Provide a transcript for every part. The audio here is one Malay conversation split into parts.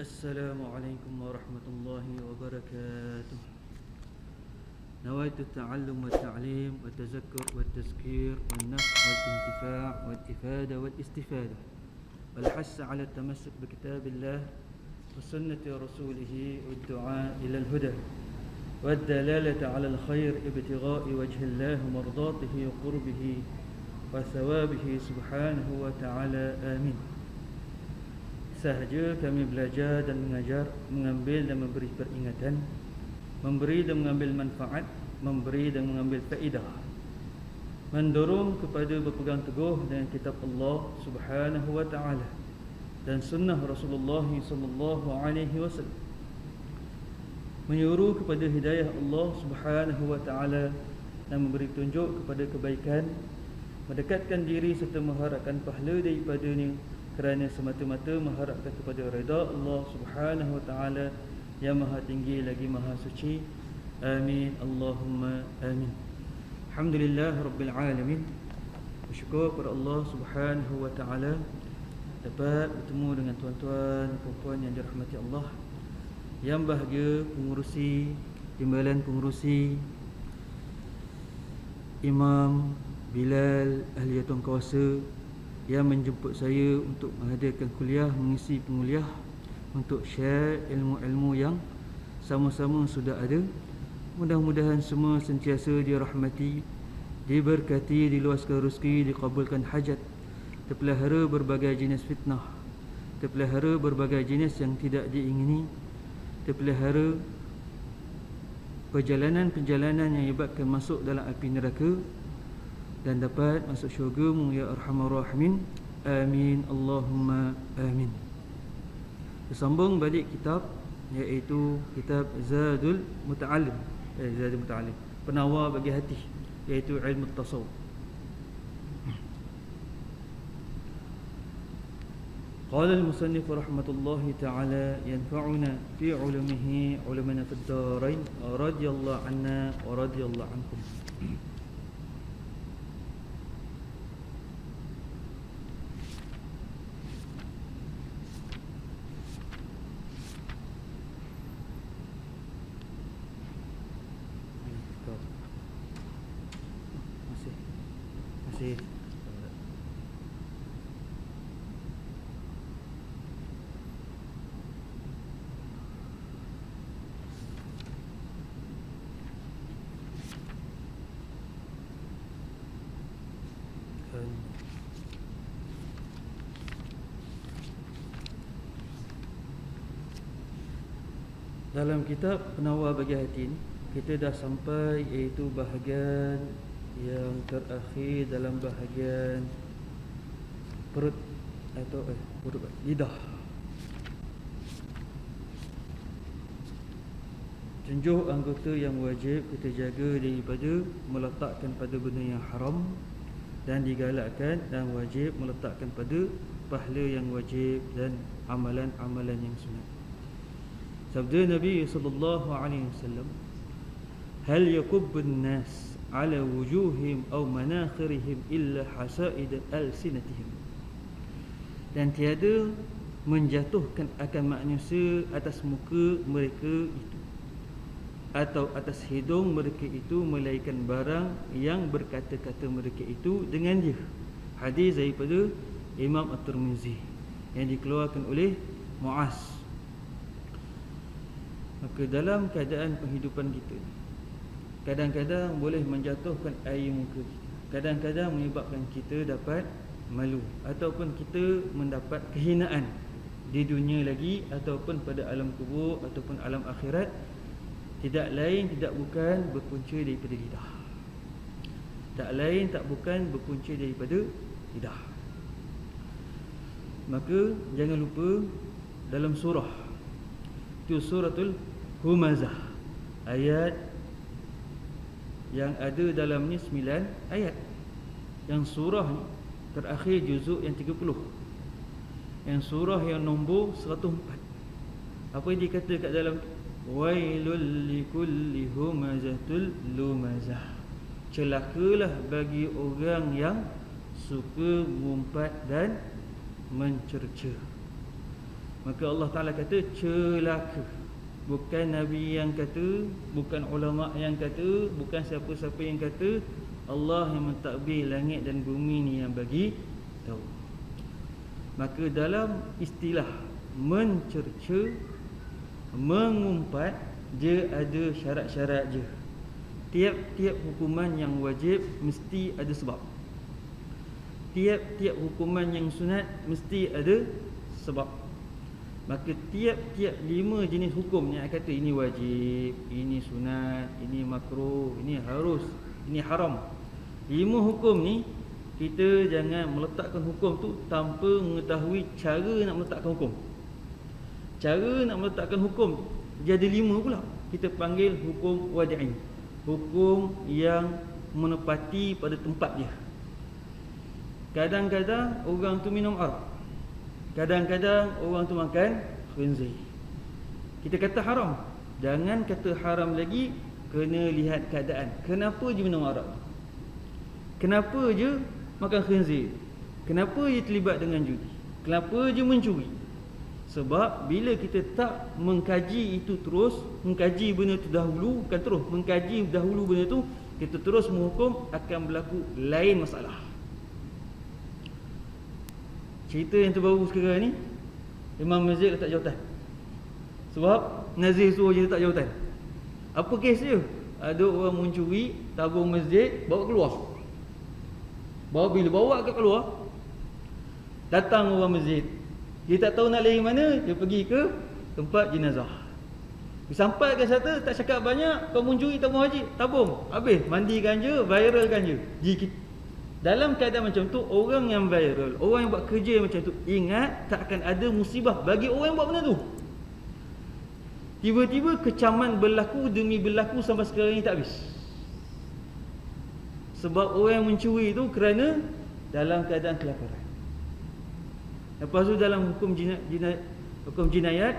السلام عليكم ورحمة الله وبركاته. نويت التعلم والتعليم والتذكر والتذكير والنفع والانتفاع والإفادة والاستفادة والحث على التمسك بكتاب الله وسنة رسوله والدعاء إلى الهدى والدلالة على الخير ابتغاء وجه الله ومرضاته وقربه وثوابه سبحانه وتعالى. آمين. Sahaja kami belajar dan mengajar, mengambil dan memberi peringatan, memberi dan mengambil manfaat, memberi dan mengambil faedah, mendorong kepada berpegang teguh dengan kitab Allah Subhanahu wa taala dan sunnah Rasulullah sallallahu alaihi wasallam, menyuruh kepada hidayah Allah Subhanahu wa taala dan memberi tunjuk kepada kebaikan, mendekatkan diri serta mengharapkan pahala daripadanya kerana semata-mata mengharapkan kepada redha Allah Subhanahu wa taala yang maha tinggi lagi maha suci. Amin. Allahumma amin. Alhamdulillah rabbil alamin. Bersyukur kepada Allah Subhanahu wa taala dapat bertemu dengan tuan-tuan dan puan-puan yang dirahmati Allah, yang bahagia pengurusi, timbalan pengurusi Imam Bilal Ahliyatul Kuasa yang menjemput saya untuk menghadirkan kuliah, mengisi penguliah untuk share ilmu-ilmu yang sama-sama sudah ada. Mudah-mudahan semua sentiasa dirahmati, diberkati, diluaskan rezeki, dikabulkan hajat, terpelihara berbagai jenis fitnah, terpelihara berbagai jenis yang tidak diingini, terpelihara perjalanan-perjalanan yang menyebabkan masuk dalam api neraka dan dapat masuk syurga-Mu ya arhamar rahimin. Amin. Allahumma amin. Bersambung balik kitab, iaitu kitab Zadul Muta'allim, Zadul Muta'allim, penawar bagi hati, iaitu ilmu tasawuf. Qala al-musannif rahmatullahi ta'ala yanfa'una fi ulumihi ulumana fid darain radhiyallahu anna wa radhiyallahu ankum. Masih dalam kitab penawar bagi hati ini kita dah sampai iaitu bahagian yang terakhir dalam bahagian perut atau lidah. Tunjuk anggota yang wajib kita jaga daripada meletakkan pada benda yang haram, dan digalakkan dan wajib meletakkan pada pahala yang wajib dan amalan-amalan yang sunat. Sabda Nabi sallallahu alaihi wasallam, hal yakubbun nas ala wujuhim aw manakhirihim illa hasaid alsinatihim. Dan tiada menjatuhkan akan manusia atas muka mereka itu atau atas hidung mereka itu melainkan barang yang berkata-kata mereka itu dengan dia. Hadis daripada Imam At-Tirmizi yang dikeluarkan oleh Muaz. Maka dalam keadaan penghidupan kita, kadang-kadang boleh menjatuhkan air muka kita, kadang-kadang menyebabkan kita dapat malu ataupun kita mendapat kehinaan di dunia lagi ataupun pada alam kubur ataupun alam akhirat. Tidak lain tidak bukan berpunca daripada lidah. Tak lain tak bukan berpunca daripada lidah. Maka jangan lupa dalam surah itu, suratul Humazah, ayat yang ada dalamnya 9 ayat. Yang surah ni terakhir juzuk yang 30. Yang surah yang nombor 104. Apa yang dikata kat dalam? Wailul likulli humazatul lumazah. Celakalah bagi orang yang suka mengumpat dan mencerca. Maka Allah Ta'ala kata celaka. Bukan Nabi yang kata, bukan ulama yang kata, bukan siapa-siapa yang kata, Allah yang mentadbir langit dan bumi ni yang bagi tahu. Maka dalam istilah mencerca, mengumpat, dia ada syarat-syarat je. Tiap-tiap hukuman yang wajib mesti ada sebab. Tiap-tiap hukuman yang sunat mesti ada sebab. Maka tiap-tiap 5 jenis hukum yang kata ini wajib, ini sunat, ini makruh, ini harus, ini haram. 5 hukum ni kita jangan meletakkan hukum tu tanpa mengetahui cara nak meletakkan hukum. Cara nak meletakkan hukum dia ada 5 pula. Kita panggil hukum wadi'i. Hukum yang menepati pada tempat dia. Kadang-kadang orang tu minum arak, kadang-kadang orang tu makan khinzir. Kita kata haram. Jangan kata haram lagi, kena lihat keadaan. Kenapa je minum arak? Kenapa je makan khinzir? Kenapa je terlibat dengan judi? Kenapa je mencuri? Sebab bila kita tak mengkaji itu terus, mengkaji benda tu dahulu, bukan terus, mengkaji dahulu benda tu, kita terus menghukum, akan berlaku lain masalah. Cerita yang terbaru sekarang ni, Imam masjid letak jawatan. Sebab Nazir suruh je letak jawatan. Apa kes dia? Ada orang mencuri tabung masjid, bawa keluar. Bila bawa ke keluar, datang orang masjid. Dia tak tahu nak lari mana, dia pergi ke tempat jenazah. Dia sampai ke sana, tak cakap banyak, kau mencuri tabung haji, tabung, habis, mandikan je, viralkan je. Dalam keadaan macam tu, orang yang viral, orang yang buat kerja macam tu, ingat tak akan ada musibah bagi orang yang buat benda tu. Tiba-tiba kecaman berlaku demi berlaku sampai sekarang ni tak habis. Sebab orang yang mencuri tu kerana dalam keadaan kelaparan. Lepas tu dalam hukum jinayat,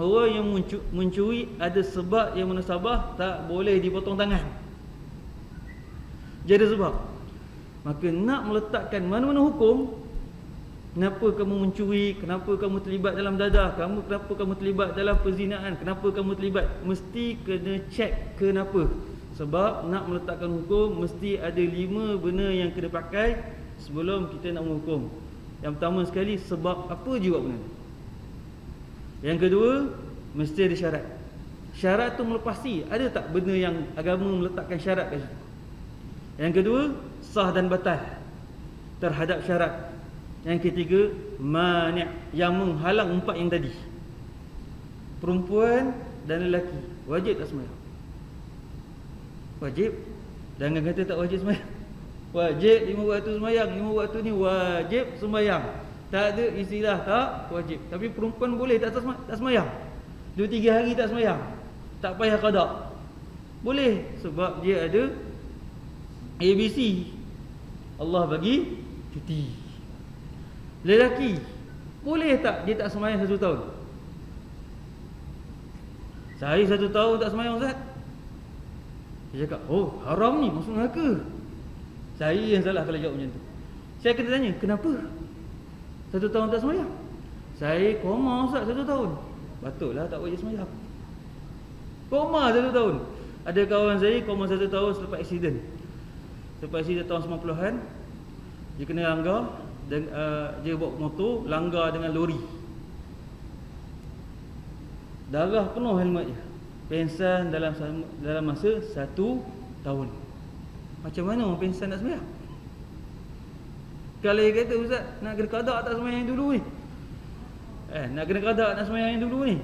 orang yang mencuri ada sebab yang munasabah, tak boleh dipotong tangan. Dia ada sebab. Maka nak meletakkan mana-mana hukum, kenapa kamu mencuri, kenapa kamu terlibat dalam dadah, kenapa kamu terlibat dalam perzinaan, kenapa kamu terlibat, mesti kena cek kenapa. Sebab nak meletakkan hukum, mesti ada 5 benda yang kena pakai sebelum kita nak menghukum. Yang pertama sekali, sebab apa je buat benda. Yang kedua, mesti ada syarat. Syarat tu melepasi, ada tak benda yang agama meletakkan syarat kat situ. Yang kedua, sah dan batal terhadap syarat. Yang ketiga, mani', yang menghalang 4 yang tadi. Perempuan dan lelaki wajib tak sembahyang? Wajib. Jangan kata tak wajib sembahyang. Wajib 5 waktu sembahyang, 5 waktu ni wajib sembahyang. Tak ada istilah tak wajib. Tapi perempuan boleh tak sembahyang, 2-3 hari tak sembahyang, tak payah qada. Boleh, sebab dia ada ABC. Allah bagi cuti. Lelaki boleh tak dia tak sembahyang 1 tahun? Saya 1 tahun tak sembahyang, Ustaz. Dia cakap, oh haram ni, masuk neraka. Saya yang salah kalau jawab macam tu. Saya kena tanya, kenapa 1 tahun tak sembahyang? Saya koma, Ustaz, 1 tahun. Patutlah tak wajib sembahyang. Koma 1 tahun. Ada kawan saya koma 1 tahun selepas aksiden. Selepas aksiden tahun 90-an, dia kena langgar dan dia bawa motor, langgar dengan lori. Darah penuh helmet dia. Pengsan dalam masa 1 tahun. Macam mana orang pengsan nak sembahyang? Kalau dia kata, Ustaz, nak kena qada tak sembahyang yang dulu ni? Nak kena qada nak sembahyang yang dulu ni?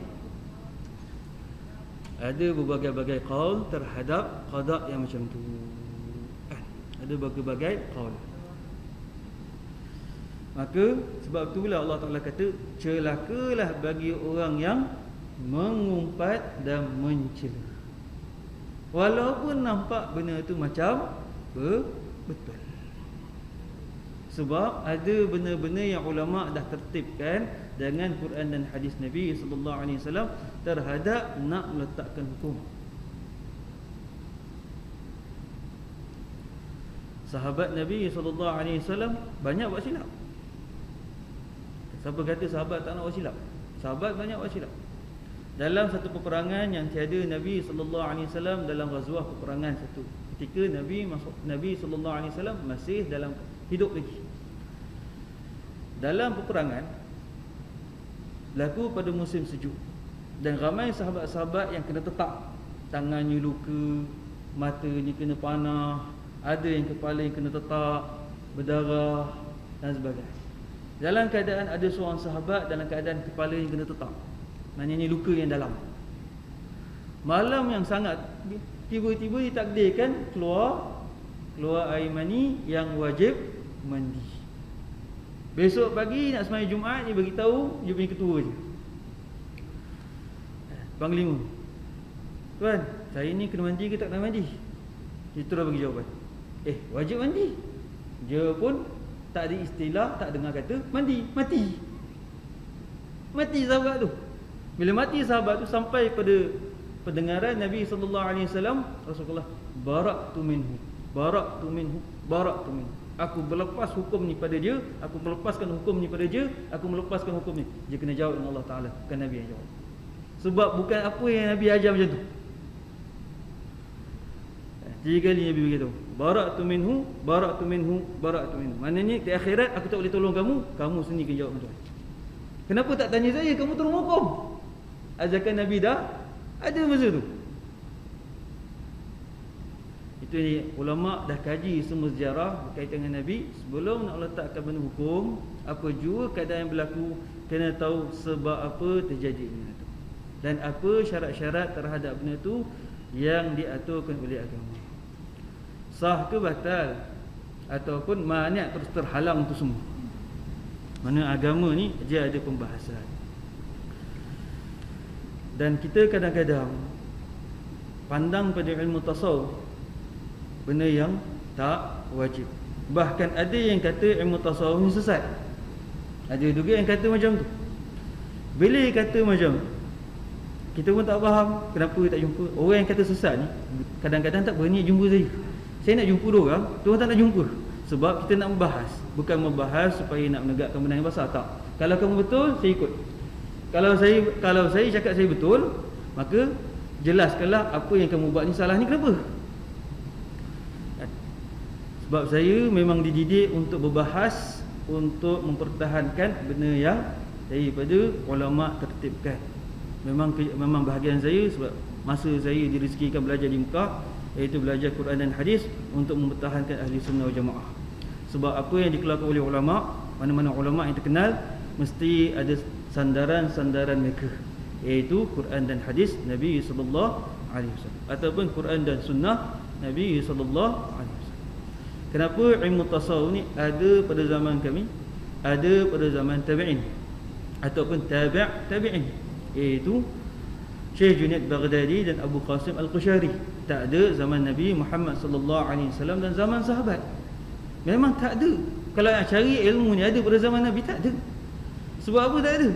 Ada berbagai-bagai qaul terhadap qada yang macam tu. Ada berbagai qaul. Maka sebab itulah Allah Ta'ala kata, celakalah bagi orang yang mengumpat dan mencela. Walaupun nampak benda tu macam betul. Sebab ada benda-benda yang ulama' dah tertibkan dengan Quran dan hadis Nabi SAW terhadap nak meletakkan hukum. Sahabat Nabi SAW banyak buat silap. Siapa kata sahabat tak nak buat silap? Sahabat banyak buat silap. Dalam satu peperangan yang tiada Nabi sallallahu alaihi wasallam dalam ghazwah peperangan satu. Ketika Nabi sallallahu alaihi wasallam masih dalam hidup lagi. Dalam peperangan berlaku pada musim sejuk dan ramai sahabat-sahabat yang kena tetak, tangannya luka, matanya kena panah, ada yang kepala yang kena tetak, berdarah dan sebagainya. Dalam keadaan ada seorang sahabat dalam keadaan kepala yang kena tetak, maknanya luka yang dalam. Malam yang sangat, tiba-tiba ditakdirkan keluar air mani yang wajib mandi. Besok pagi nak sembahyang Jumaat, dia beritahu dia punya ketua je, panglima, tuan, saya ni kena mandi ke tak kena mandi? Dia terus bagi jawapan, wajib mandi. Dia pun tak ada istilah, tak dengar kata mandi, mati sahabat tu. Bila mati sahabat tu, sampai pada pendengaran Nabi sallallahu alaihi wasallam, Rasulullah, baraktu minhu. Aku berlepas hukum ni pada dia, aku melepaskan hukum ni pada dia, aku melepaskan hukum ni. Dia kena jawab dengan Allah Ta'ala, bukan Nabi yang jawab. Sebab bukan apa yang Nabi ajar macam tu. 3 kali Nabi beritahu, baraktu minhu. Maknanya di akhirat aku tak boleh tolong kamu sendiri kena jawab tuan. Kenapa tak tanya saya, kamu tolong hukum? Ajarkan Nabi dah ada masa tu. Itu ni, ulama dah kaji semua sejarah berkaitan dengan Nabi. Sebelum nak letakkan benda hukum, apa jua keadaan yang berlaku, kena tahu sebab apa terjadi benda tu dan apa syarat-syarat terhadap benda tu yang diaturkan oleh agama. Sah ke batal ataupun maniat terus terhalang tu semua. Mana agama ni dia ada pembahasan. Dan kita kadang-kadang pandang pada ilmu tasawuf benda yang tak wajib. Bahkan ada yang kata ilmu tasawuf ni sesat. Ada juga yang kata macam tu. Bila dia kata macam tu, kita pun tak faham kenapa tak jumpa. Orang yang kata sesat ni kadang-kadang tak berniat jumpa saya. Saya nak jumpa dia orang, dia orang tak nak jumpa. Sebab kita nak membahas, bukan membahas supaya nak menegakkan benda yang besar, tak. Kalau kamu betul, saya ikut. Kalau saya cakap saya betul, maka jelaskanlah apa yang kamu buat ni salah ni kenapa. Sebab saya memang dididik untuk berbahas, untuk mempertahankan benda yang daripada ulama tertibkan. Memang bahagian saya, sebab masa saya direzekikan belajar di Mekah, iaitu belajar Quran dan hadis untuk mempertahankan ahli sunnah wal jamaah. Sebab apa yang dikeluarkan oleh ulama, mana-mana ulama yang terkenal, mesti ada sandaran-sandaran mereka, iaitu Quran dan hadis Nabi sallallahu alaihi wasallam ataupun Quran dan sunnah Nabi sallallahu alaihi wasallam. Kenapa ilmu tasawuf ni ada pada zaman kami, ada pada zaman tabi'in ataupun tabi'in, iaitu Syekh Junaid Baghdadi dan Abu Qasim Al-Qushari. Tak ada zaman Nabi Muhammad sallallahu alaihi wasallam dan zaman sahabat. Memang tak ada. Kalau nak cari ilmu ni ada pada zaman Nabi, tak ada. Sebab apa tak ada?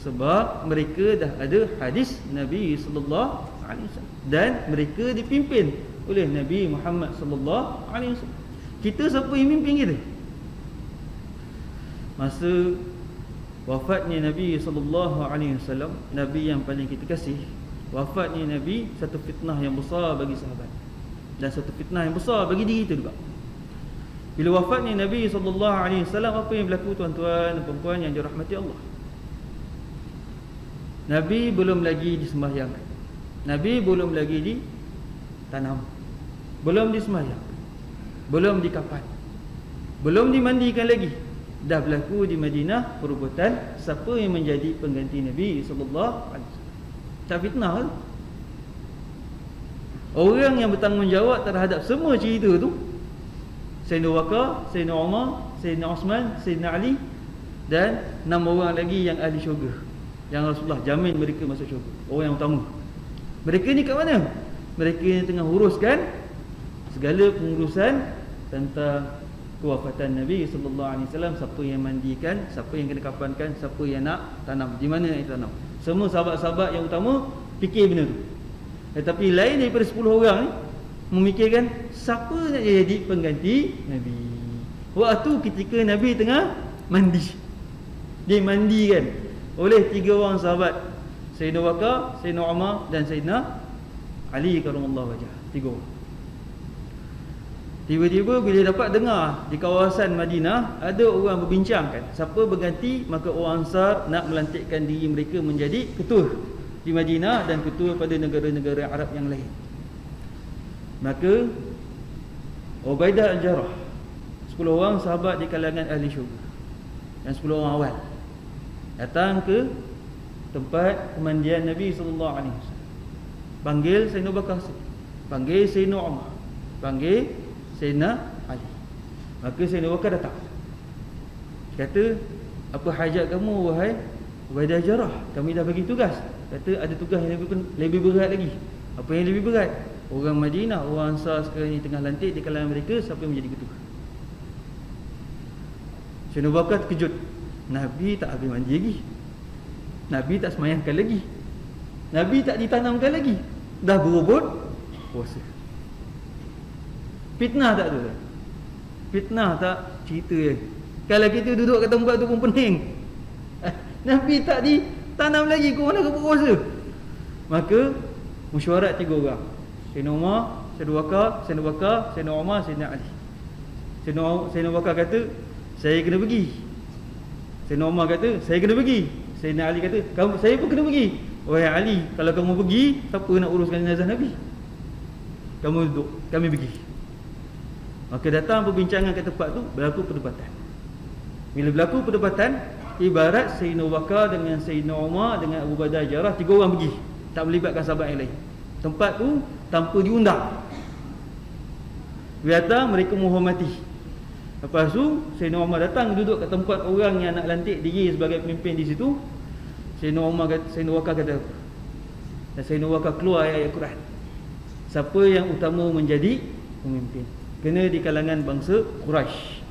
Sebab mereka dah ada hadis Nabi sallallahu alaihi wasallam dan mereka dipimpin oleh Nabi Muhammad sallallahu alaihi wasallam. Kita siapa yang mimpin kita? Masa wafatnya Nabi sallallahu alaihi wasallam, Nabi yang paling kita kasih, wafatnya Nabi satu fitnah yang besar bagi sahabat dan satu fitnah yang besar bagi diri kita juga. Bila wafatnya Nabi sallallahu alaihi wasallam, apa yang berlaku tuan-tuan dan puan-puan yang dirahmati Allah? Nabi belum lagi disembahyangkan. Nabi belum lagi ditanam. Belum disembahyang. Belum dikapan. Belum dimandikan lagi. Dah berlaku di Madinah perbuatan siapa yang menjadi pengganti Nabi sallallahu alaihi wasallam. Tak fitnah ke? Orang yang bertanggungjawab terhadap semua cerita tu, Sayyidina Abu Bakar, Sayyidina Umar, Sayyidina Osman, Sayyidina Ali dan 6 orang lagi yang ahli syurga, yang Rasulullah jamin mereka masuk syurga. Orang yang utama. Mereka ni kat mana? Mereka ni tengah uruskan segala pengurusan tentang kewafatan Nabi sallallahu alaihi wasallam, siapa yang mandikan, siapa yang kena kapankan, siapa yang nak tanam, di mana nak tanam. Semua sahabat-sahabat yang utama fikir benda tu. Tetapi lain daripada 10 orang ni memikirkan siapa nak jadi pengganti Nabi. Waktu ketika Nabi tengah mandi, dia mandi kan, oleh 3 orang sahabat, Sayyidina Bakar, Sayyidina Umar dan Sayyidina Ali karramallahu wajhah. 3 orang. Tiba-tiba bila dapat dengar di kawasan Madinah ada orang berbincangkan siapa berganti, maka orang Ansar nak melantikkan diri mereka menjadi ketua di Madinah dan ketua pada negara-negara Arab yang lain. Maka Ubaidah Al-Jarrah, 10 orang sahabat di kalangan ahli syurga dan 10 orang awal datang ke tempat pemandian Nabi sallallahu alaihi wasallam. Panggil Sayyidina Bakar, panggil Sayyidina Umar, panggil Sayyidina Ali. Maka Sayyidina Bakar datang. Kata, apa hajat kamu wahai Ubaidah Jarrah? Kami dah bagi tugas. Kata, ada tugas yang lebih berat lagi. Apa yang lebih berat? Orang Madinah, orang Ansar sekarang ni tengah lantik di kalangan mereka, siapa yang menjadi ketua? Sayyidina Bakar terkejut. Nabi tak habis mandi lagi, Nabi tak semayangkan lagi, Nabi tak ditanamkan lagi, dah berebut puasa. Fitnah tak tu? Fitnah tak? Cerita je. Kalau kita duduk kat tempat tu pun pening. Nabi tak ditanam lagi, kau mana kau berpuasa? Maka mesyuarat 3 orang, Sayyidina Umar, Sayyidina Bakar, Sayyidina Umar, Sayyidina Ali. Sayyidina Bakar kata, saya kena pergi. Sayyidina Umar kata, saya kena pergi. Sayyidina Ali kata, saya pun kena pergi. Wahai Ali, kalau kamu pergi, siapa nak uruskan jenazah Nabi? Kamu duduk, kami pergi. Maka datang perbincangan kat tempat tu, berlaku perdebatan. Bila berlaku perdebatan, ibarat Sayyidina Bakar dengan Sayyidina Umar dengan Abu Ubaidah Jarrah, 3 orang pergi, tak melibatkan sahabat yang lain. Tempat tu tanpa diundang. Bila datang, mereka menghormati. Lepas tu Sayyidina Umar datang duduk kat tempat orang yang nak lantik diri sebagai pemimpin di situ. Sayyidina Bakar kata, dan Sayyidina Bakar keluar ayat Quran. Siapa yang utama menjadi pemimpin? Kena di kalangan bangsa Quraisy.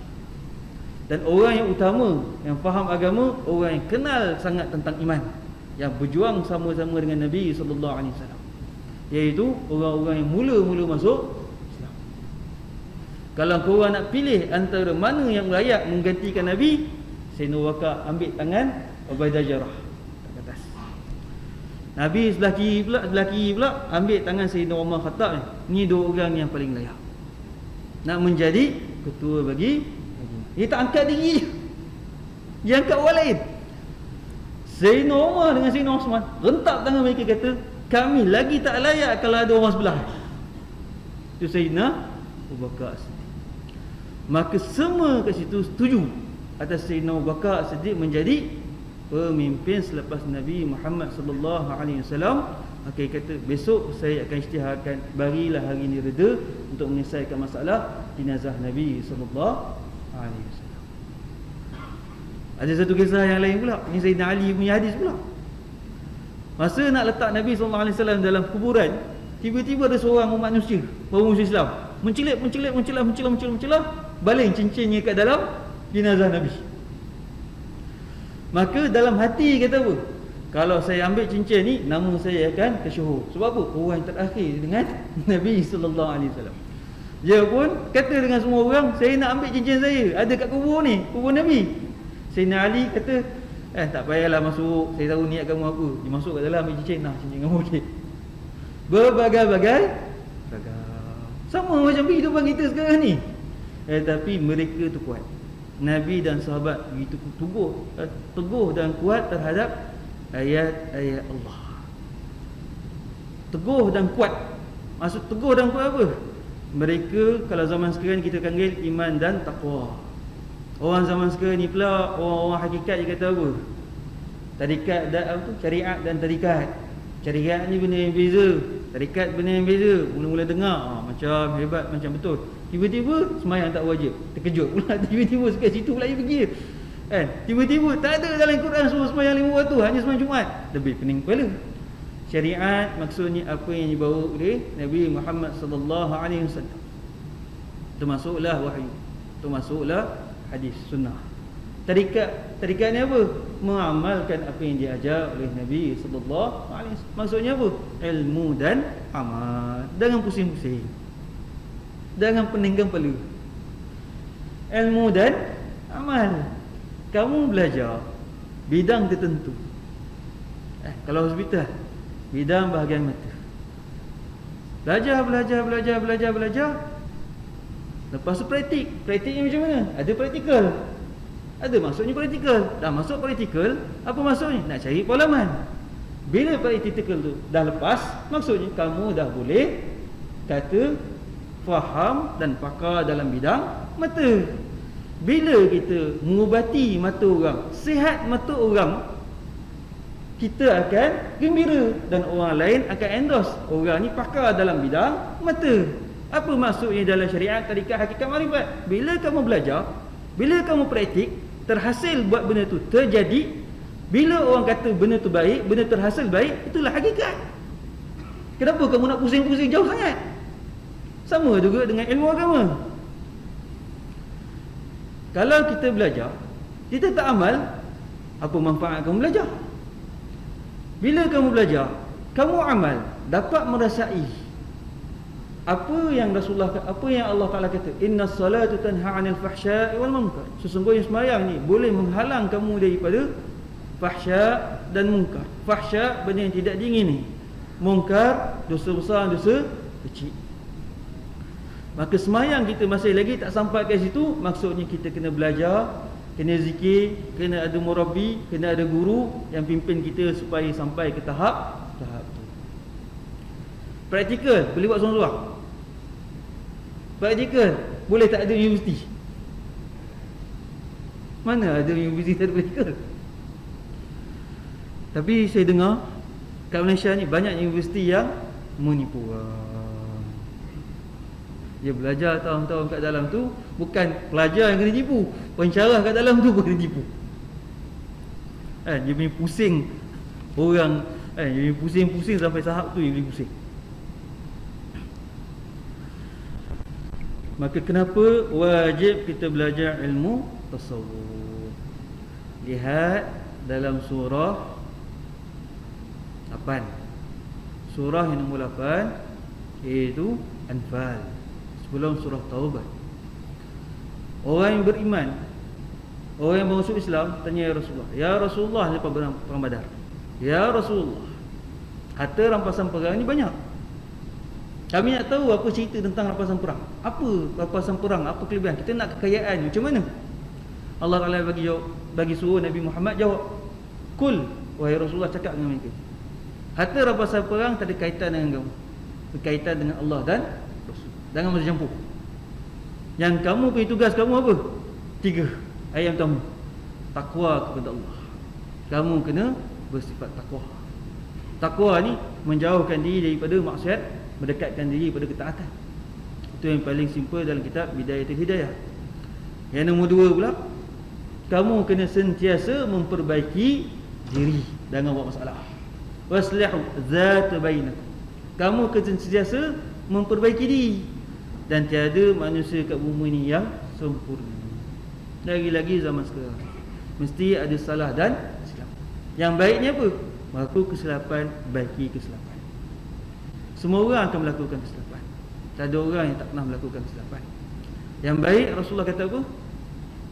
Dan orang yang utama, yang faham agama, orang yang kenal sangat tentang iman, yang berjuang sama-sama dengan Nabi sallallahu alaihi wasallam, iaitu orang-orang yang mula-mula masuk Islam. Kalau korang nak pilih antara mana yang layak menggantikan Nabi, Sayyidina Bakar ambil tangan Ubaidah Jarrah kat atas. Nabi sebelah kiri pula ambil tangan Sayyidina Umar Khattab ni. Ni 2 orang yang paling layak nak menjadi ketua bagi Madinah. Dia tak angkat diri, dia angkat orang lain. Sayyidina Umar dengan Sayyidina Osman rentak tangan mereka, kata, kami lagi tak layak kalau ada orang sebelah. Itu Sayyidina Abu Bakar Siddiq. Maka semua kat situ setuju atas Sayyidina Abu Bakar Siddiq menjadi pemimpin selepas Nabi Muhammad sallallahu alaihi wasallam. Maka dia kata, besok saya akan isytiharkan, barilah hari ini reda untuk menyelesaikan masalah jenazah Nabi sallallahu alaihi wasallam. Ada satu kisah yang lain pula, ni Sayyidina Ali punya hadis pula. Masa nak letak Nabi sallallahu alaihi wasallam dalam kuburan, tiba-tiba ada seorang umat manusia, baru masuk Islam, mencelik, baling cincinnya kat dalam jenazah Nabi. Maka dalam hati kata apa? Kalau saya ambil cincin ni, nama saya akan tersyuhur. Sebab apa? Orang yang terakhir dengan Nabi sallallahu alaihi wasallam. Dia pun kata dengan semua orang, saya nak ambil cincin saya, ada kat kubur ni, kubur Nabi. Sayyidina Ali kata, tak payahlah masuk, saya tahu niat kamu apa. Dia masuk kat dalam, ambil cincin, cincin kamu okey. Berbagai-bagai sama macam kehidupan kita sekarang ni. Tapi mereka tu kuat. Nabi dan sahabat begitu teguh dan kuat terhadap ayat-ayat Allah. Teguh dan kuat. Maksud teguh dan kuat apa? Mereka, kalau zaman sekarang kita panggil iman dan taqwa. Orang zaman sekarang ni pula, orang-orang hakikat dia kata apa? Tarikat dan apa tu? Syariat dan tarikat. Syariat ni benda yang beza, tarikat benda yang beza. Mula-mula dengar macam hebat, macam betul. Tiba-tiba sembahyang tak wajib. Terkejut pula, tiba-tiba sekat situ pula dia pergi. Kan? Tiba-tiba tak ada dalam Quran suruh sembahyang 5 waktu, hanya sembahyang Jumaat. Lebih pening kepala. Syariat maksudnya apa yang dibawa oleh Nabi Muhammad sallallahu alaihi wasallam. Termasuklah wahyu, termasuklah hadis sunnah. Tarikat ni apa? Mengamalkan apa yang diajar oleh Nabi sallallahu alaihi wasallam. Maksudnya apa? Ilmu dan amal. Jangan pusing-pusing, jangan peningkan kepala. Ilmu dan amal. Kamu belajar bidang tertentu, Kalau hospital, bidang bahagian mata. Belajar. Lepas tu praktik. Praktiknya macam mana? Ada praktikal. Ada maksudnya praktikal. Dah masuk praktikal, apa maksudnya? Nak cari pengalaman. Bila praktikal tu dah lepas, maksudnya kamu dah boleh kata faham dan pakar dalam bidang mata. Bila kita mengubati mata orang, sihat mata orang, kita akan gembira dan orang lain akan endorse orang ni pakar dalam bidang mata. Apa maksudnya dalam syariat tarikat hakikat makrifat? Bila kamu belajar, bila kamu praktik, terhasil buat benda tu terjadi. Bila orang kata benda tu baik, benda terhasil baik, itulah hakikat. Kenapa kamu nak pusing-pusing jauh sangat? Sama juga dengan ilmu agama. Kalau kita belajar, kita tak amal, apa manfaat kamu belajar? Bila kamu belajar, kamu amal, dapat merasai apa yang Allah Taala kata, inna salatu tanha 'anil fahsya'i wal munkar. Sesungguhnya sembahyang ni boleh menghalang kamu daripada fahsya dan munkar. Fahsya benda yang tidak diingini, munkar dosa besar, dosa kecil. Maka sembahyang kita masih lagi tak sampai ke situ, maksudnya kita kena belajar, kena zikir, kena ada murabbi, kena ada guru yang pimpin kita supaya sampai ke tahap tu. Praktikal boleh buat seorang-seorang. Praktikal boleh tak ada universiti. Mana ada universiti tak ada praktikal? Tapi saya dengar kat Malaysia ni banyak universiti yang menipu orang. Dia belajar tahun-tahun kat dalam tu, bukan pelajar yang kena tipu, pensyarah kat dalam tu pun kena tipu. Dia punya pusing orang, dia punya pusing-pusing sampai tahap tu dia boleh pusing. Maka kenapa wajib kita belajar ilmu tasawuf? Lihat dalam surah 8. Surah yang nombor 8 iaitu Anfal, sebelum surah Taubah. Orang yang beriman, orang yang masuk Islam tanya ya Rasulullah lepas perang Badar. Ya Rasulullah, harta rampasan perang ni banyak. Kami nak tahu apa cerita tentang rampasan perang. Apa rampasan perang? Apa kelebihan? Kita nak kekayaan macam mana? Allah Taala bagi suruh Nabi Muhammad jawab. Kul, wahai Rasulullah, cakap dengan mereka, harta rampasan perang tak ada kaitan dengan kamu. Berkaitan dengan Allah dan Rasul. Jangan masuk campur. Yang kamu punya tugas kamu apa? 3. Ayat pertama, takwa kepada Allah. Kamu kena bersifat takwa. Takwa ni menjauhkan diri daripada maksiat, mendekatkan diri pada ketaatan. Itu yang paling simple dalam kitab Bidayatul Hidayah. Yang nombor 2 pula, kamu kena sentiasa memperbaiki diri, jangan buat masalah. Waslihu zat bainakum. Kamu kena sentiasa memperbaiki diri. Dan tiada manusia kat bumi ni yang sempurna. Lagi-lagi zaman sekarang mesti ada salah dan silap. Yang baiknya apa? Mengaku kesilapan, baiki kesilapan. Semua orang akan melakukan kesilapan. Tak ada orang yang tak pernah melakukan kesilapan. Yang baik, Rasulullah kata apa?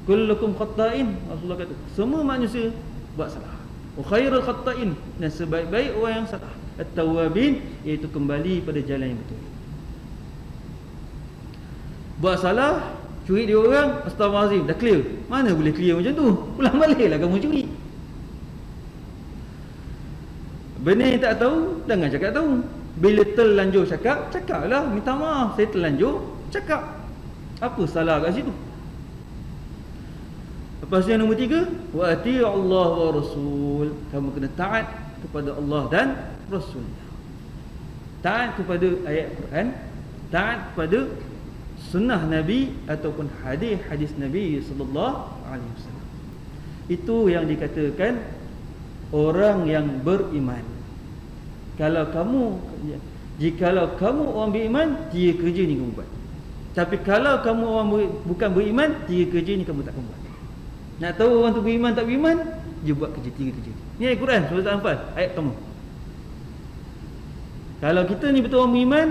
Kullukum khatta'in. Rasulullah kata semua manusia buat salah. Wa khairul khatta'in, dan sebaik-baik orang yang salah at-tawwabin, iaitu kembali pada jalan yang betul. Buat salah, curi dia orang, astaghfirullahalazim, dah clear. Mana boleh clear macam tu? Pulang baliklah kamu curi. Benda yang tak tahu, jangan cakap tahu. Bila terlanjur cakap, cakaplah, minta maaf, saya terlanjur cakap. Apa salah kat situ? Lepas yang nombor 3, wa ati'u Allah wa Rasul. Kamu kena taat kepada Allah dan Rasul. Taat kepada ayat Quran, taat kepada sunnah Nabi ataupun hadis-hadis Nabi sallallahu alaihi wasallam. Itu yang dikatakan orang yang beriman. Jikalau kamu orang beriman, 3 kerja ni kamu buat. Tapi kalau kamu orang bukan beriman, 3 kerja ni kamu tak buat. Nak tahu orang tu beriman tak beriman, dia buat kerja 3 kerja. Ni ayat Quran surah Al-Anfal ayat pertama. Kalau kita ni betul orang beriman,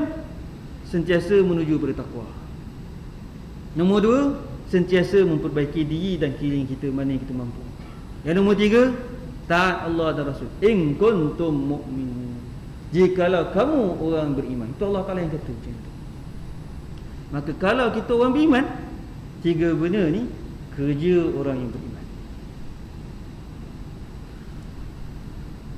sentiasa menuju pada takwa. Nombor 2, sentiasa memperbaiki diri dan kiri kita mana yang kita mampu. Yang nombor 3, taat Allah dan Rasul. In kuntum mu'minin, jikalau kamu orang beriman. Itu Allah Ta'ala yang kata macam tu. Maka kalau kita orang beriman, tiga benda ni kerja orang yang beriman.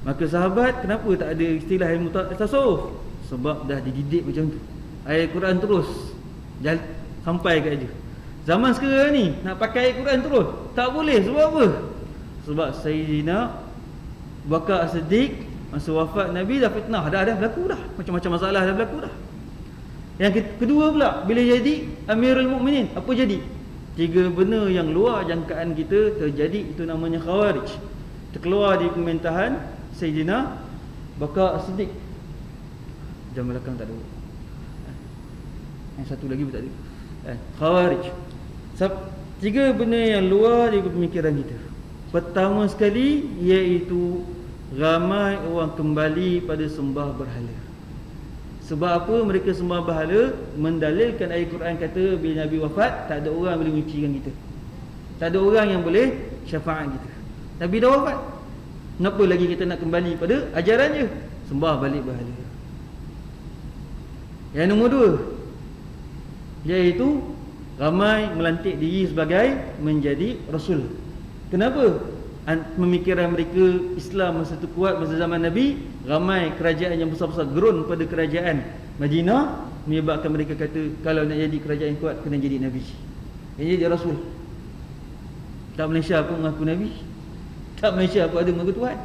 Maka sahabat, kenapa tak ada istilah ilmu tasawuf? Sebab dah dididik macam tu. Ayat Quran terus sampai kat dia. Zaman sekarang ni nak pakai ayat Quran terus tak boleh. Sebab apa? Sebab Sayyidina Bakar As-Siddiq masa wafat Nabi dah fitnah, dah berlaku dah. Macam-macam masalah dah berlaku dah. Yang kedua pula, bila jadi Amirul Mukminin, apa jadi? Tiga benda yang luar jangkaan kita terjadi, itu namanya Khawarij. Terkeluar di pemerintahan Sayyidina Bakar As-Siddiq. Jam belakang tak ada. Yang satu lagi pun tak ada. Khawarij. Tiga benda yang luar dari pemikiran kita. Pertama sekali, iaitu ramai orang kembali pada sembah berhala. Sebab apa mereka sembah berhala? Mendalilkan ayat Quran kata bila Nabi wafat, tak ada orang boleh menyucikan kita, tak ada orang yang boleh syafaat kita. Nabi dah wafat, kenapa lagi kita nak kembali pada ajaran je? Sembah balik berhala. Yang nombor dua, iaitu ramai melantik diri sebagai menjadi Rasul. Kenapa? Pemikiran mereka Islam masa tu kuat, masa zaman Nabi, ramai kerajaan yang besar-besar gerun pada kerajaan Madinah, menyebabkan mereka kata kalau nak jadi kerajaan kuat kena jadi Nabi, kena jadi Rasul. Tak Malaysia pun mengaku Nabi, tak Malaysia pun ada mengaku Tuhan,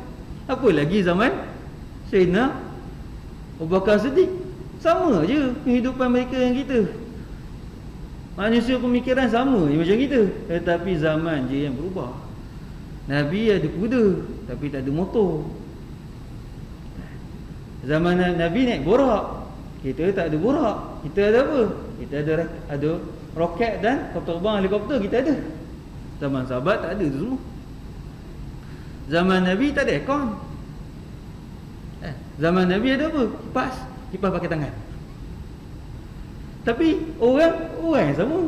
apa lagi zaman Sayyidina Abu Bakar Siddiq. Sama je kehidupan mereka yang kita. Manusia pemikiran sama je macam kita, tetapi zaman je yang berubah. Nabi ada kuda tapi tak ada motor. Zaman Nabi naik borak, kita tak ada borak. Kita ada apa? Kita ada roket dan kapal terbang helikopter, kita ada. Zaman sahabat tak ada tu semua. Zaman Nabi tak ada aircon. Zaman Nabi ada apa? Kipas pakai tangan. Tapi orang yang sama.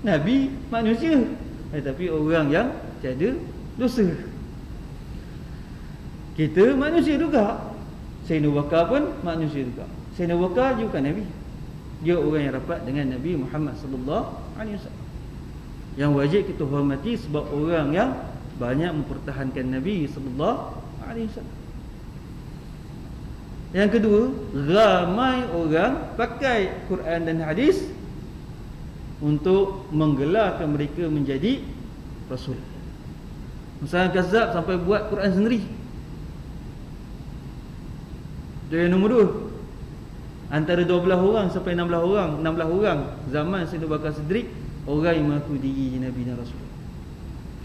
Nabi manusia, tapi orang yang tiada dosa. Kita manusia juga. Sayyidina Bakar pun manusia juga. Sayyidina Bakar juga bukan Nabi, dia orang yang rapat dengan Nabi Muhammad sallallahu alaihi wasallam, yang wajib kita hormati sebab orang yang banyak mempertahankan Nabi sallallahu alaihi wasallam. Yang kedua, ramai orang pakai Quran dan hadis untuk menggelarkan mereka menjadi Rasul. Misalnya Kazzab sampai buat Quran sendiri. Itu yang nombor dua. Antara 12 orang sampai 16 orang zaman Sayyidina Bakar Siddiq, orang yang mengaku diri Nabi dan Rasul.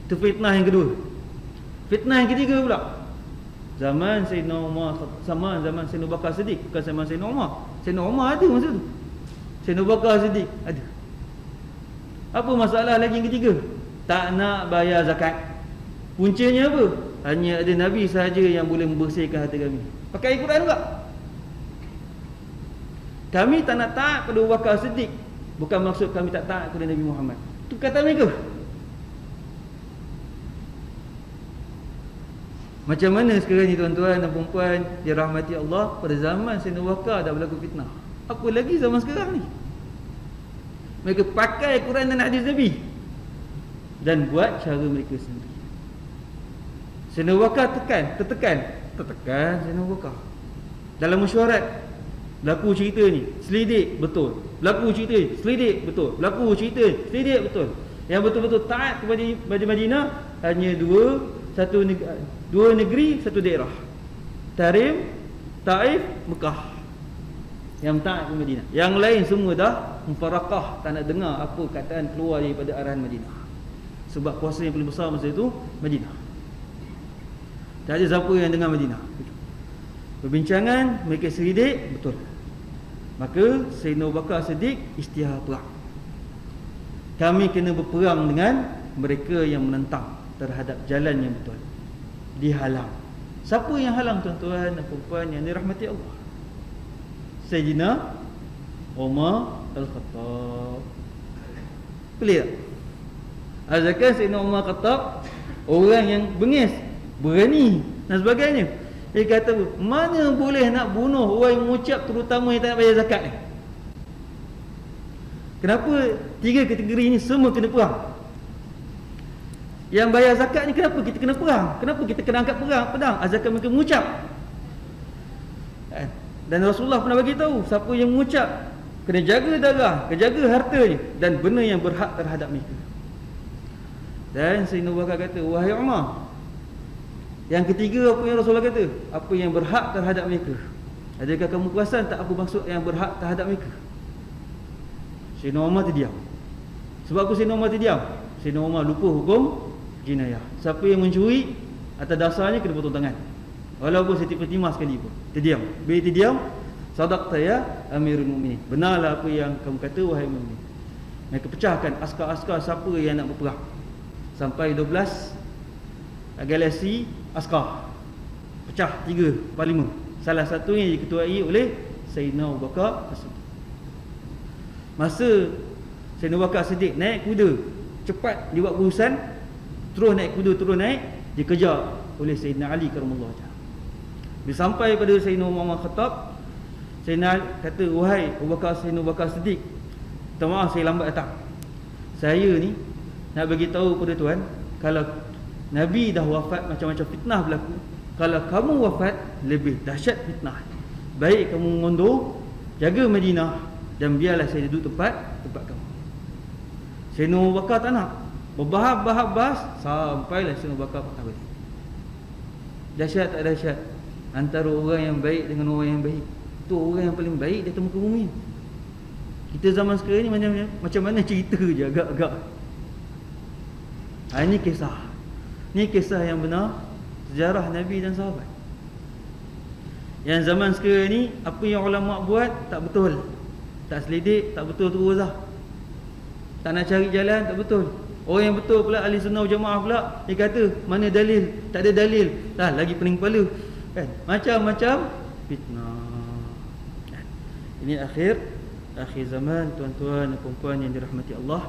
Itu fitnah yang kedua. Fitnah yang ketiga pula, zaman Sayyidina Umar, sama zaman Sayyidina Bakar Siddiq, bukan zaman Sayyidina Umar. Sayyidina Umar ada masa tu, Sayyidina Bakar Siddiq ada. Apa masalah lagi yang ketiga? Tak nak bayar zakat. Puncanya apa? Hanya ada Nabi sahaja yang boleh membersihkan hati kami. Pakai Al-Quran juga. Kami tak nak taat pada Abu Bakar Siddiq, bukan maksud kami tak taat kepada Nabi Muhammad. Itu kata mereka. Macam mana sekarang ni tuan-tuan dan puan-puan dirahmati Allah, pada zaman Sayyidina Abu Bakar dah berlaku fitnah, apa lagi zaman sekarang ni? Mereka pakai Quran dan hadis Nabi dan buat cara mereka sendiri. Sayyidina Abu Bakar tertekan Sayyidina Abu Bakar dalam mesyuarat. Berlaku cerita ni, selidik betul. Berlaku cerita ni, selidik betul. Berlaku cerita ni, selidik betul. Yang betul-betul taat kepada Madinah hanya dua negeri, satu daerah. Tarim, Taif, Mekah, yang taat ke Madinah. Yang lain semua dah mufarakah, tak nak dengar apa kataan keluar daripada arahan Madinah. Sebab kuasa yang paling besar masa itu Madinah. Tak ada siapa yang dengar Madinah. Perbincangan mereka selidik betul. Maka Sayyidina Abu Bakar Siddiq isytihar perang. Kami kena berperang dengan mereka yang menentang terhadap jalan yang betul. Dihalang. Siapa yang halang tuan-tuan dan puan-puan yang dirahmati Allah? Sayyidina Umar Al-Khattab. Pelik tak? Asalkan Sayyidina Umar Al-Khattab orang yang bengis, berani dan sebagainya. Dia kata, mana boleh nak bunuh orang yang mengucap terutama yang tak nak bayar zakat ni? Kenapa 3 kategori ni semua kena perang? Yang bayar zakat ni kenapa kita kena perang? Kenapa kita kena angkat pedang? Asalkan mereka mengucap. Dan Rasulullah pernah bagi tahu, siapa yang mengucap kena jaga darah, kena jaga hartanya dan benda yang berhak terhadap mereka. Dan Sayyidina Abu Bakar kata, wahai Umar, yang ketiga apa yang Rasulullah kata? Apa yang berhak terhadap mereka? Adakah kamu perasan tak apa maksud yang berhak terhadap mereka? Sayyidina Umar terdiam. Sebab apa Sayyidina Umar terdiam? Sayyidina Umar lupa hukum jinayah. Siapa yang mencuri, atas dasarnya kena potong tangan. Walaupun setiap timah sekali pun. Terdiam. Bila terdiam, sadaqta ya Amirul Mukminin. Benarlah apa yang kamu kata wahai mukmin. Mereka pecahkan askar-askar siapa yang nak berperang. Sampai 12 galaksi askar. Pecah 3 parlimen. Salah satunya diketuai oleh Sayyidina Abu Bakar As-Siddiq. Masa Sayyidina Abu Bakar As-Siddiq naik kuda, cepat dia buat urusan, terus naik kuda, terus naik, dikejar oleh Sayyidina Ali karamallahu wajhah. Bila sampai pada Sayyidina Umar Khattab, Sayyidina kata, wahai Sayyidina Abu Bakar As-Siddiq, minta maaf saya lambat datang. Saya ni nak bagi tahu pada tuan, kalau Nabi dah wafat, macam-macam fitnah berlaku. Kalau kamu wafat, lebih dahsyat fitnah. Baik kamu mundur, jaga Madinah, dan biarlah saya duduk tempat kamu. Sayyidina Abu Bakar tak nak. Berbahas-bahas sampailah Sayyidina Abu Bakar patah balik. Dahsyat tak dahsyat antara orang yang baik dengan orang yang baik. Tu orang yang paling baik di atas muka bumi. Kita zaman sekarang ni macam mana cerita je agak-agak. Ini kisah. Ini kisah yang benar, sejarah Nabi dan sahabat. Yang zaman sekarang ni, apa yang ulama buat tak betul, tak selidik, tak betul terus lah. Tak nak cari jalan, tak betul. Orang yang betul pula, ahli sunnah jamaah pula, dia kata mana dalil, tak ada dalil, dah lagi pening kepala kan? Macam-macam fitnah kan? Ini akhir zaman, tuan-tuan dan puan-puan yang dirahmati Allah.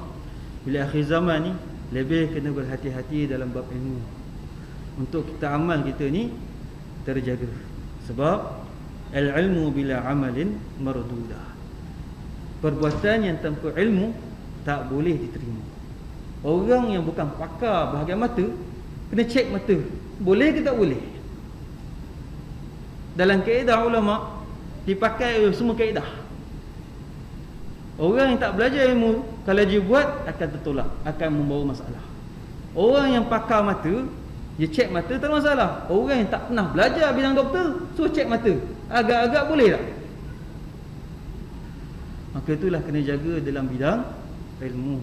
Bila akhir zaman ni, lebih kena berhati-hati dalam bab ilmu, untuk kita amal kita ni terjaga. Sebab al-ilmu bila amalin mardudah. Perbuatan yang tanpa ilmu tak boleh diterima. Orang yang bukan pakar bahagian mata kena cek mata, boleh ke tak boleh. Dalam kaedah ulama dipakai semua kaedah. Orang yang tak belajar ilmu, kalau dia buat akan tertolak, akan membawa masalah. Orang yang pakar mata, dia cek mata tak masalah. Orang yang tak pernah belajar bidang doktor, suruh cek mata, agak-agak boleh tak? Maka itulah kena jaga dalam bidang ilmu.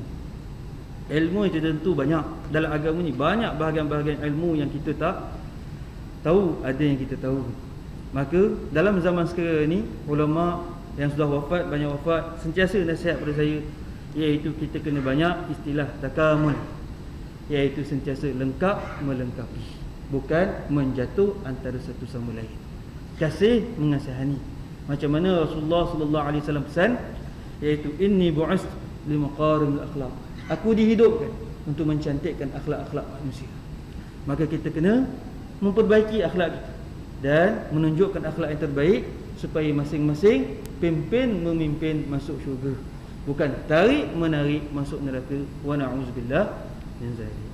Ilmu itu tentu banyak. Dalam agama ni banyak bahagian-bahagian ilmu yang kita tak tahu, ada yang kita tahu. Maka dalam zaman sekarang ni, ulama yang sudah wafat, banyak wafat, sentiasa nasihat pada saya, iaitu kita kena banyak istilah takamul, iaitu sentiasa lengkap melengkapi, bukan menjatuh antara satu sama lain. Kasih mengasihani, macam mana Rasulullah sallallahu alaihi wasallam pesan, iaitu inni bu'ist li maqarimil akhlaq, aku dihidupkan untuk mencantikkan akhlak-akhlak manusia. Maka kita kena memperbaiki akhlak kita dan menunjukkan akhlak yang terbaik, supaya masing-masing pimpin memimpin masuk syurga, bukan tarik menarik masuk neraka. Wa na'udzubillah min zalik.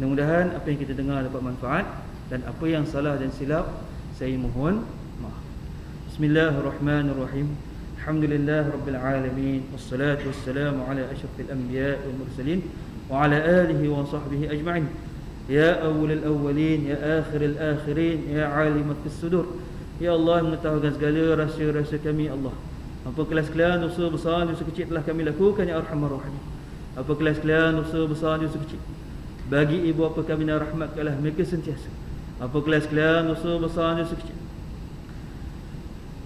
Mudah-mudahan apa yang kita dengar dapat manfaat, dan apa yang salah dan silap saya mohon maaf. Bismillahirrahmanirrahim. Alhamdulillah rabbil alamin, wassalatu wassalamu ala asyrafil anbiya wal mursalin wa ala alihi wa sahbihi ajma'in. Ya awwalul awwalin, ya akhirul akhirin, ya alimat fis sudur. Ya Allah, mengetahui segala rahsia-rahsia kami, Allah. Apa kelas-kelas dosa besar, dosa kecil telah kami lakukan, ya Arhamar Rahimin. Apa kelas-kelas dosa besar, dosa kecil, bagi ibu bapa kami dan rahmatkanlah mereka sentiasa. Apa kelas-kelas dosa besar, dosa kecil,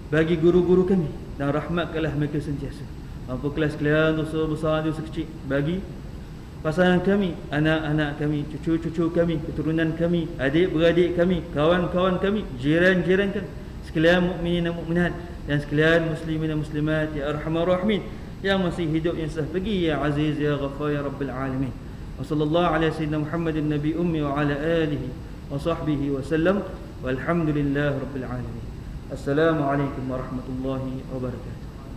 bagi guru-guru kami dan rahmatkanlah mereka sentiasa. Apa kelas-kelas dosa besar, dosa kecil, bagi pasangan kami, anak-anak kami, cucu-cucu kami, keturunan kami, adik-beradik kami, kawan-kawan kami, jiran-jiran kami, sekalian mukminin dan mukminat, dan sekalian muslimin dan muslimat, ya Arhamar Rahimin, yang masih hidup, yang sudah pergi, ya Aziz, ya Ghaffar, ya Rabbil Alamin. Wa sallallahu ala sayyidina Muhammadin nabi ummi wa ala alihi wa sahbihi wa sallam. Walhamdulillahirabbil alamin. Assalamualaikum warahmatullahi wabarakatuh.